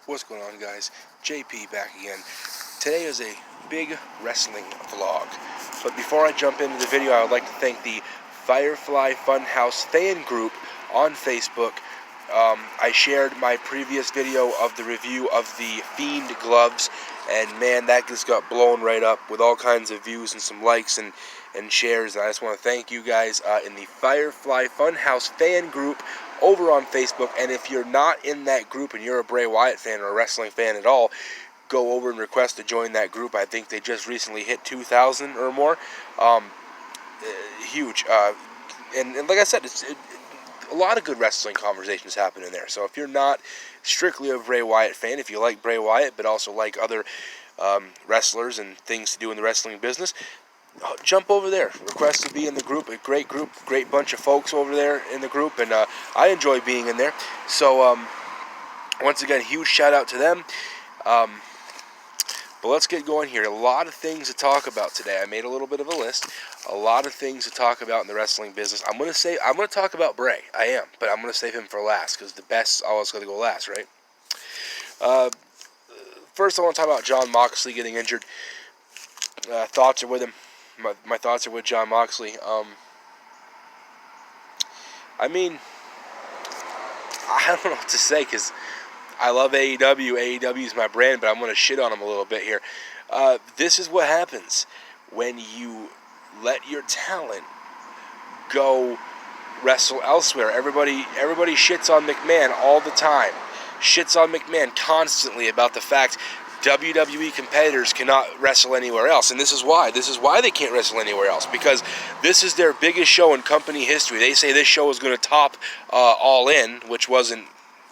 What's going on, guys? JP back again. Today is a big wrestling vlog. But before I jump into the video, I would like to thank the Firefly Funhouse fan group on Facebook. I shared my previous video of the review of the Fiend gloves, and man, that just got blown right up with all kinds of views and some likes and shares. And I just want to thank you guys in the Firefly Funhouse fan group over on Facebook. And if you're not in that group and you're a Bray Wyatt fan or a wrestling fan at all, go over and request to join that group. I think they just recently hit 2,000 or more. Huge. And like I said, a lot of good wrestling conversations happen in there. So if you're not strictly a Bray Wyatt fan, if you like Bray Wyatt but also like other wrestlers and things to do in the wrestling business, jump over there. Request to be in the group. A great group, great bunch of folks over there in the group, and I enjoy being in there. So once again, huge shout out to them. But let's get going here. A lot of things to talk about today. I made a little bit of a list. A lot of things to talk about in the wrestling business. I'm going to talk about Bray. I am, but I'm going to save him for last because the best's always going to go last, right? First, I want to talk about Jon Moxley getting injured. Thoughts are with him. My thoughts are with Jon Moxley. I mean, I don't know what to say because I love AEW. AEW is my brand, but I'm going to shit on him a little bit here. This is what happens when you let your talent go wrestle elsewhere. Everybody shits on McMahon all the time. Shits on McMahon constantly about the fact WWE competitors cannot wrestle anywhere else. And this is why. This is why they can't wrestle anywhere else. Because this is their biggest show in company history. They say this show is going to top All In, which wasn't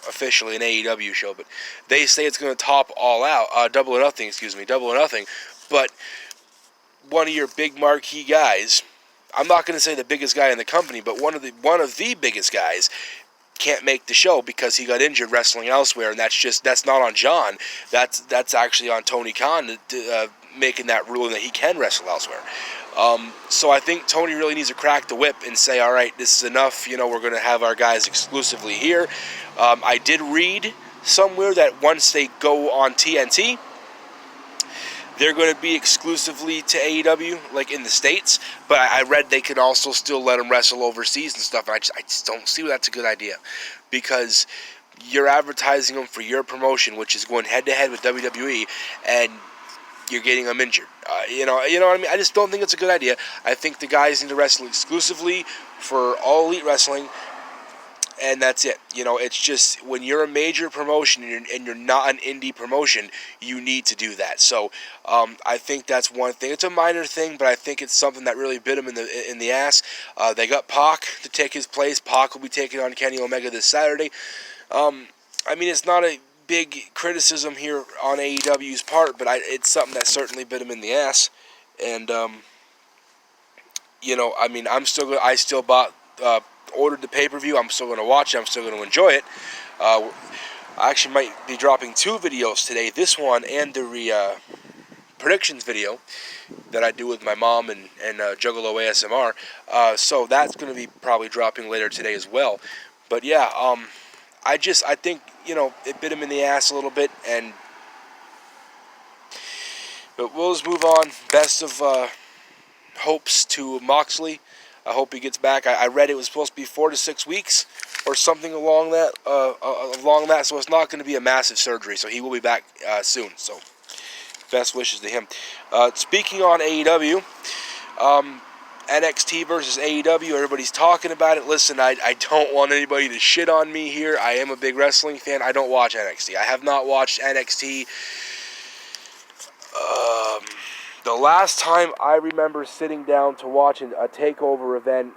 officially an AEW show, but they say it's going to top All Out, Double or Nothing, Double or Nothing. But one of your big marquee guys, I'm not going to say the biggest guy in the company, but one of the biggest guys can't make the show because he got injured wrestling elsewhere, and that's not on John. That's actually on Tony Khan making that ruling that he can wrestle elsewhere. So I think Tony really needs to crack the whip and say, all right, this is enough. We're going to have our guys exclusively here. I did read somewhere that once they go on TNT, they're going to be exclusively to AEW, like in the States. But I read they could also still let them wrestle overseas and stuff. And I just don't see that's a good idea. Because you're advertising them for your promotion, which is going head-to-head with WWE, and you're getting them injured. You know what I mean? I just don't think it's a good idea. I think the guys need to wrestle exclusively for All Elite Wrestling, and that's it. It's just when you're a major promotion and you're not an indie promotion, you need to do that. So I think that's one thing. It's a minor thing, but I think it's something that really bit him in the ass. They got Pac to take his place. Pac will be taking on Kenny Omega this Saturday. I mean, it's not a big criticism here on AEW's part, but it's something that certainly bit him in the ass. And I mean, I still ordered the pay-per-view. I'm still going to watch it. I'm still going to enjoy it. I actually might be dropping 2 videos today. This one and the predictions video that I do with my mom and Juggalo ASMR. So that's going to be probably dropping later today as well. But yeah, I think, it bit him in the ass a little bit. But we'll just move on. Best of hopes to Moxley. I hope he gets back. I read it was supposed to be 4 to 6 weeks or something along that. So it's not going to be a massive surgery. So he will be back soon. So best wishes to him. Speaking on AEW, NXT versus AEW. Everybody's talking about it. Listen, I don't want anybody to shit on me here. I am a big wrestling fan. I don't watch NXT. I have not watched NXT. The last time I remember sitting down to watch a takeover event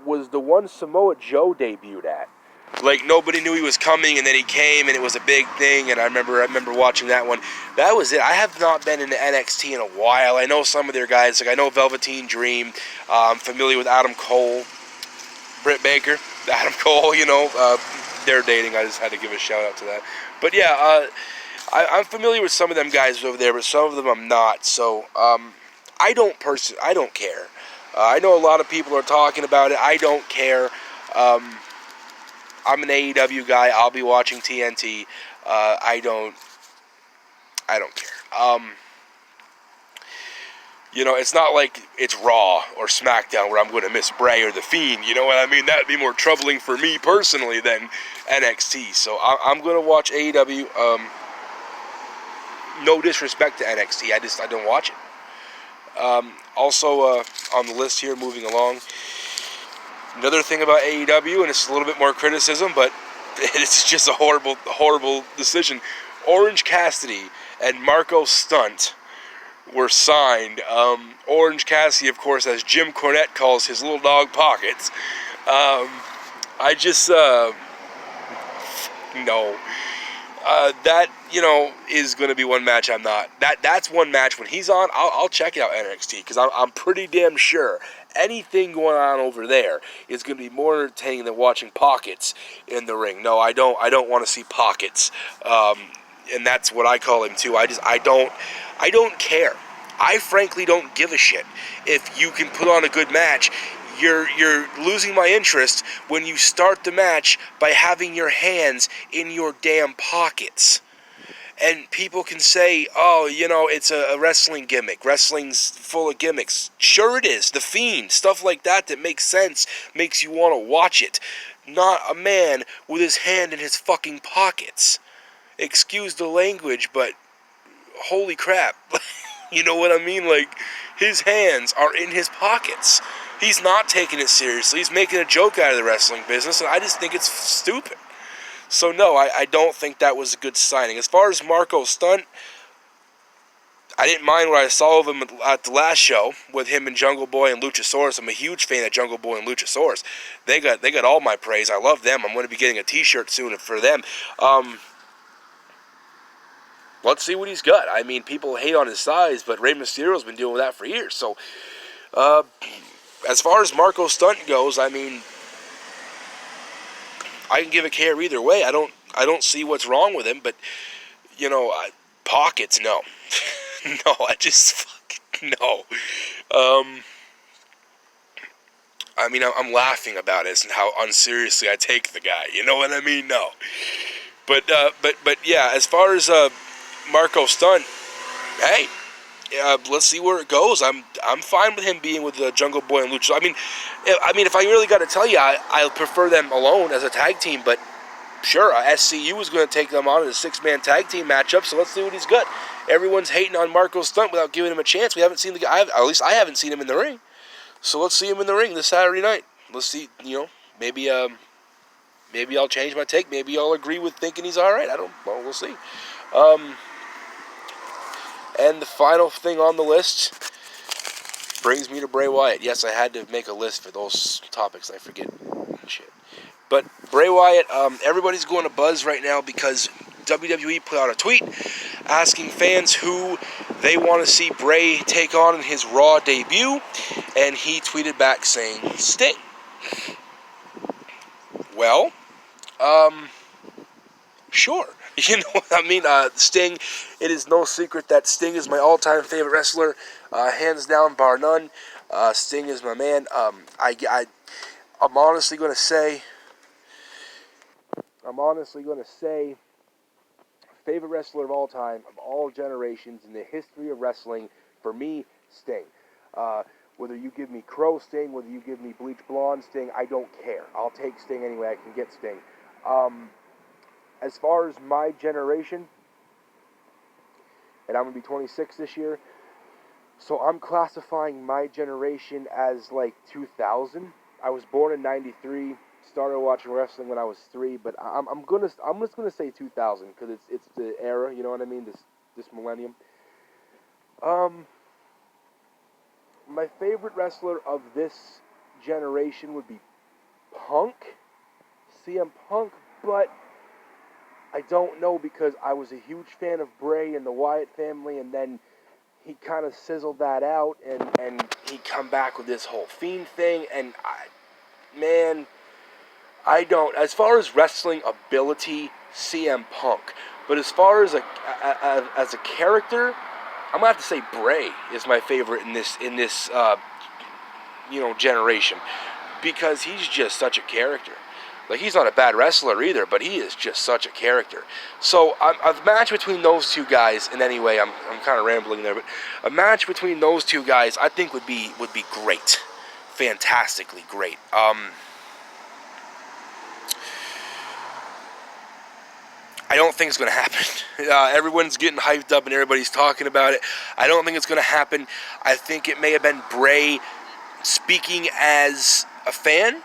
was the one Samoa Joe debuted at. Like, nobody knew he was coming, and then he came, and it was a big thing, and I remember watching that one. That was it. I have not been into NXT in a while. I know some of their guys. Like, I know Velveteen Dream. I'm familiar with Adam Cole. Britt Baker. Adam Cole, they're dating. I just had to give a shout-out to that. But, yeah, I'm familiar with some of them guys over there, but some of them I'm not. So I don't care. I know a lot of people are talking about it. I don't care. I'm an AEW guy. I'll be watching TNT. I don't care. It's not like it's Raw or SmackDown where I'm going to miss Bray or The Fiend. You know what I mean? That would be more troubling for me personally than NXT. So I'm going to watch AEW. No disrespect to NXT. I don't watch it. Also, on the list here, moving along, another thing about AEW, and it's a little bit more criticism, but it's just a horrible decision. Orange Cassidy and Marco Stunt were signed. Orange Cassidy, of course, as Jim Cornette calls his little dog Pockets. I just, no. That, is going to be one match I'm not. That's one match when he's on, I'll check out NXT, because I'm pretty damn sure anything going on over there is going to be more entertaining than watching Pockets in the ring. No, I don't want to see Pockets. And that's what I call him too. I don't care. I frankly don't give a shit. If you can put on a good match, you're losing my interest when you start the match by having your hands in your damn pockets. And people can say, oh, it's a wrestling gimmick. Wrestling's full of gimmicks. Sure it is. The Fiend, stuff like that makes sense, makes you want to watch it. Not a man with his hand in his fucking pockets. Excuse the language, but holy crap. You know what I mean? Like, his hands are in his pockets. He's not taking it seriously. He's making a joke out of the wrestling business, and I just think it's stupid. So no, I don't think that was a good signing. As far as Marco Stunt, I didn't mind what I saw of him at the last show with him and Jungle Boy and Luchasaurus. I'm a huge fan of Jungle Boy and Luchasaurus. They got all my praise. I love them. I'm going to be getting a t-shirt soon for them. Let's see what he's got. I mean, people hate on his size, but Rey Mysterio's been dealing with that for years. So, as far as Marco Stunt goes, I mean, I can give a care either way. I don't see what's wrong with him, but pockets, no. No, I just fucking no. I mean, I'm laughing about it and how unseriously I take the guy. You know what I mean? No. But yeah, as far as Marco Stunt, hey, let's see where it goes. I'm fine with him being with Jungle Boy and Lucha. I mean, if I really got to tell you, I prefer them alone as a tag team. But sure, SCU is going to take them on in a 6-man tag team matchup. So let's see what he's got. Everyone's hating on Marco Stunt without giving him a chance. We haven't seen the guy. At least I haven't seen him in the ring. So let's see him in the ring this Saturday night. Let's see. Maybe I'll change my take. Maybe I'll agree with thinking he's all right. We'll see. And the final thing on the list brings me to Bray Wyatt. Yes, I had to make a list for those topics. I forget shit. But Bray Wyatt, everybody's going to buzz right now because WWE put out a tweet asking fans who they want to see Bray take on in his Raw debut. And he tweeted back saying, Sting. Well, sure. You know what I mean? Sting, it is no secret that Sting is my all-time favorite wrestler, hands down, bar none. Sting is my man. I'm honestly going to say, favorite wrestler of all time, of all generations, in the history of wrestling, for me, Sting. Whether you give me Crow Sting, whether you give me Bleach Blonde Sting, I don't care. I'll take Sting any way I can get Sting. As far as my generation, and I'm going to be 26 this year, so I'm classifying my generation as like 2000. I was born in 93, started watching wrestling when I was 3, but I'm just gonna say 2000 because it's the era, you know what I mean? This millennium. My favorite wrestler of this generation would be Punk, CM Punk, but I don't know because I was a huge fan of Bray and the Wyatt family, and then he kind of sizzled that out, and he come back with this whole Fiend thing, and I don't. As far as wrestling ability, CM Punk, but as far as a character, I'm gonna have to say Bray is my favorite in this generation, because he's just such a character. Like, he's not a bad wrestler either, but he is just such a character. So a match between those two guys, and anyway, I'm kind of rambling there, but a match between those two guys, I think would be great, fantastically great. I don't think it's going to happen. Everyone's getting hyped up and everybody's talking about it. I don't think it's going to happen. I think it may have been Bray speaking as a fan,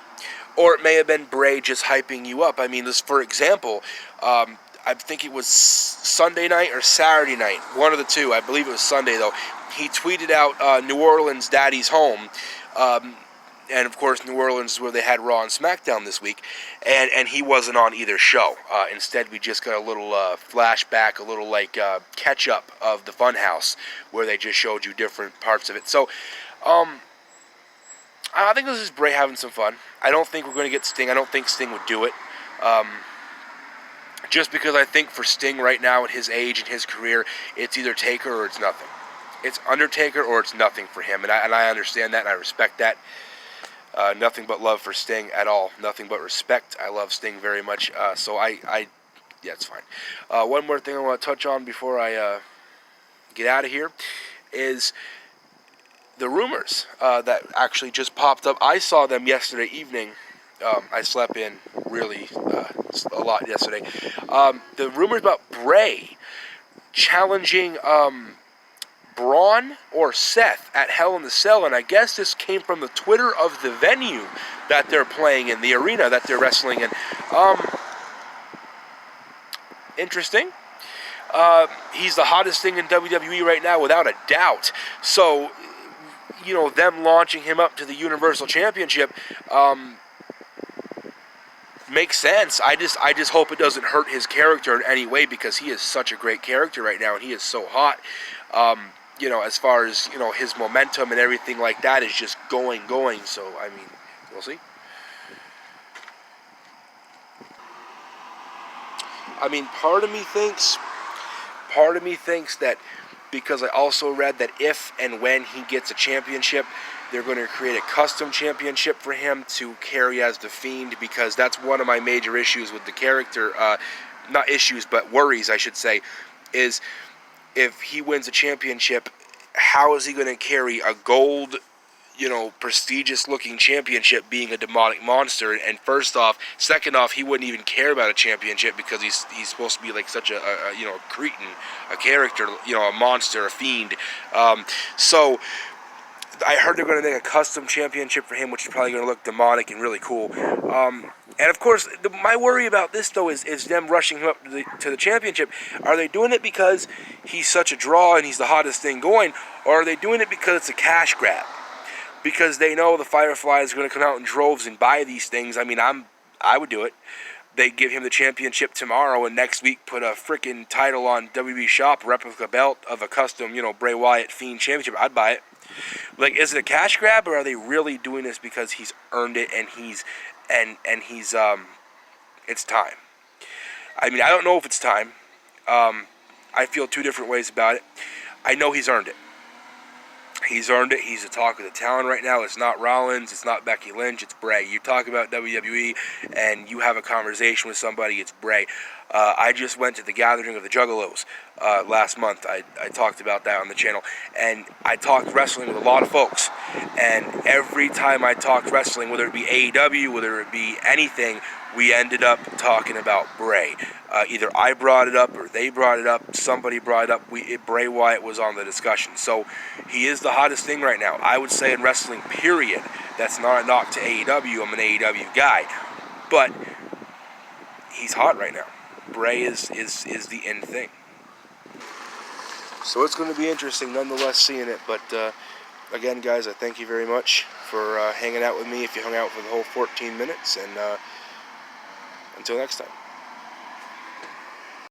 or it may have been Bray just hyping you up. I mean, this, for example, I think it was Sunday night or Saturday night, one of the two. I believe it was Sunday, though. He tweeted out New Orleans Daddy's home. And, of course, New Orleans is where they had Raw and SmackDown this week. And he wasn't on either show. Instead, we just got a little flashback, a little, like, catch-up of the Funhouse, where they just showed you different parts of it. So, I think this is Bray having some fun. I don't think we're going to get Sting. I don't think Sting would do it. Just because I think for Sting right now at his age and his career, it's either Taker or it's nothing. It's Undertaker or it's nothing for him. And I understand that and I respect that. Nothing but love for Sting at all. Nothing but respect. I love Sting very much. So yeah, it's fine. One more thing I want to touch on before I get out of here is the rumors that actually just popped up. I saw them yesterday evening. I slept in really a lot yesterday. The rumors about Bray challenging Braun or Seth at Hell in the Cell, and I guess this came from the Twitter of the venue that they're playing in, the arena that they're wrestling in. Interesting. He's the hottest thing in WWE right now, without a doubt. So, you know, them launching him up to the Universal Championship makes sense. I just hope it doesn't hurt his character in any way, because he is such a great character right now, and he is so hot. You know, as far as, you know, his momentum and everything like that is just going. So, I mean, we'll see. I mean, part of me thinks that, because I also read that if and when he gets a championship, they're going to create a custom championship for him to carry as The Fiend, because that's one of my major issues with the character, not issues, but worries, I should say, is if he wins a championship, how is he going to carry a gold, you know, prestigious-looking championship being a demonic monster? And first off, second off, he wouldn't even care about a championship, because he's supposed to be like such a you know, cretin, a character, you know, a monster, a fiend. So I heard they're going to make a custom championship for him, which is probably going to look demonic and really cool. And of course, my worry about this, though, is them rushing him up to the championship. Are they doing it because he's such a draw and he's the hottest thing going, or are they doing it because it's a cash grab? Because they know the Fireflies are going to come out in droves and buy these things. I mean, I would do it. They give him the championship tomorrow, and next week put a freaking title on WWE Shop, replica belt of a custom, you know, Bray Wyatt Fiend championship. I'd buy it. Like, is it a cash grab, or are they really doing this because he's earned it and he's it's time? I mean, I don't know if it's time. I feel two different ways about it. I know he's earned it. He's earned it. He's the talk of the town right now. It's not Rollins. It's not Becky Lynch. It's Bray. You talk about WWE and you have a conversation with somebody, it's Bray. I just went to the Gathering of the Juggalos last month. I talked about that on the channel. And I talked wrestling with a lot of folks. And every time I talked wrestling, whether it be AEW, whether it be anything, we ended up talking about Bray. Either I brought it up or they brought it up. Somebody brought it up. Bray Wyatt was on the discussion. So he is the hottest thing right now. I would say in wrestling, period. That's not a knock to AEW. I'm an AEW guy. But he's hot right now. Bray is the end thing. So it's going to be interesting nonetheless seeing it. But again, guys, I thank you very much for hanging out with me if you hung out for the whole 14 minutes. And until next time.